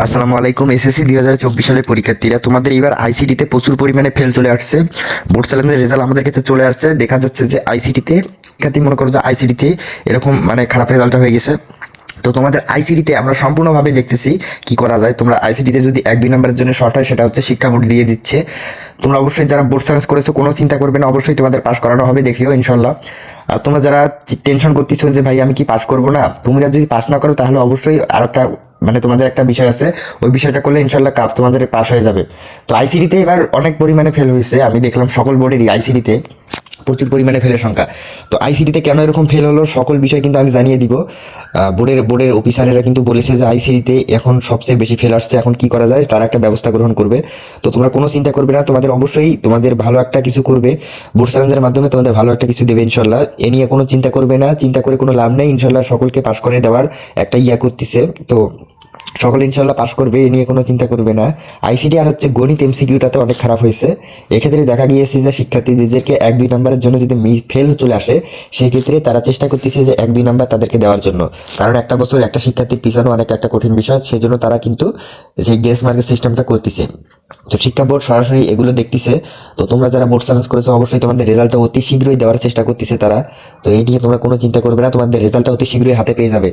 আসসালামু আলাইকুম। এসএসসি 2024 সালের পরীক্ষার্থীরা, তোমাদের এবার আইসিটিতে প্রচুর পরিমাণে ফেল চলে আসছে। বোর্ড চ্যালেঞ্জের রেজাল্ট আমাদের কাছে চলে আসছে। দেখা যাচ্ছে যে আইসিটিতে পরীক্ষার্থী মনে করো যে আইসিটিতে এরকম খারাপ রেজাল্টটা হয়ে গেছে। তো তোমাদের আইসিটিতে আমরা সম্পূর্ণভাবে দেখতেছি কি করা যায়। তোমরা আইসিটিতে যদি 1-2 নম্বরের জন্য শর্ট হয়, সেটা হচ্ছে শিক্ষা বোর্ড দিয়ে দিচ্ছে। তোমরা অবশ্যই যারা বোর্ড চ্যালেঞ্জ করেছো কোনো চিন্তা করবে না, অবশ্যই তোমাদের পাস করানো হবে, দেখিও ইনশাল্লাহ। আর তোমরা যারা টেনশন করতেছো যে ভাই আমি কি পাস করবো না, তোমরা যদি পাস না করো তাহলে অবশ্যই আর একটা তোমাদের একটা বিষয় আছে, ওই বিষয়টা করলে ইনশাল্লাহ কাপ তোমাদের পাস হয়ে যাবে। তো আইসিডিতে এবার অনেক পরিমাণে ফেল হয়েছে, আমি দেখলাম সকল বোর্ডেরই আইসিডিতে প্রচুর পরিমাণে ফেলের সংখ্যা। তো আইসিডিতে কেন এরকম ফেল হলো সকল বিষয় কিন্তু আমি জানিয়ে দিব। বোর্ডের অফিসারেরা কিন্তু বলেছে যে আইসিডিতে এখন সবচেয়ে বেশি ফেল আসছে, এখন কি করা যায় তারা একটা ব্যবস্থা গ্রহণ করবে। তো তোমরা কোনো চিন্তা করবে না, তোমাদের অবশ্যই তোমাদের ভালো একটা কিছু করবে, বোর্ড চ্যালেঞ্জের মাধ্যমে তোমাদের ভালো একটা কিছু দেবে ইনশাল্লাহ। এ নিয়ে কোনো চিন্তা করবে না, চিন্তা করে কোনো লাভ নেই, ইনশাল্লাহ সকলকে পাস করে দেওয়ার একটা করতেছে। তো সকলে ইনশাল্লাহ পাস করবে, এ নিয়ে কোনো চিন্তা করবে না। আইসিটি আর হচ্ছে গণিত এমসিকিউটাতে অনেক খারাপ হয়েছে। এক্ষেত্রে দেখা গিয়েছে যে শিক্ষার্থীদেরকে 1-2 নম্বরের জন্য যদি ফেল চলে আসে, সেই ক্ষেত্রে তারা চেষ্টা করতেছে যে 1-2 নাম্বার তাদেরকে দেওয়ার জন্য। কারণ একটা বছর একটা শিক্ষার্থীর পিছনে অনেক একটা কঠিন বিষয়, সেই জন্য তারা কিন্তু সেই গ্রেস মার্কের সিস্টেমটা করতেছে। তো শিক্ষা বোর্ড সরাসরি এগুলো দেখতেছে। তো তোমরা যারা বোর্ড চ্যালেঞ্জ করেছো অবশ্যই তোমাদের রেজাল্টটা অতি শীঘ্রই দেওয়ার চেষ্টা করতেছে তারা। তো এই নিয়ে তোমরা কোনো চিন্তা করবে না, তোমাদের রেজাল্টটা অতি শীঘ্রই হাতে পেয়ে যাবে।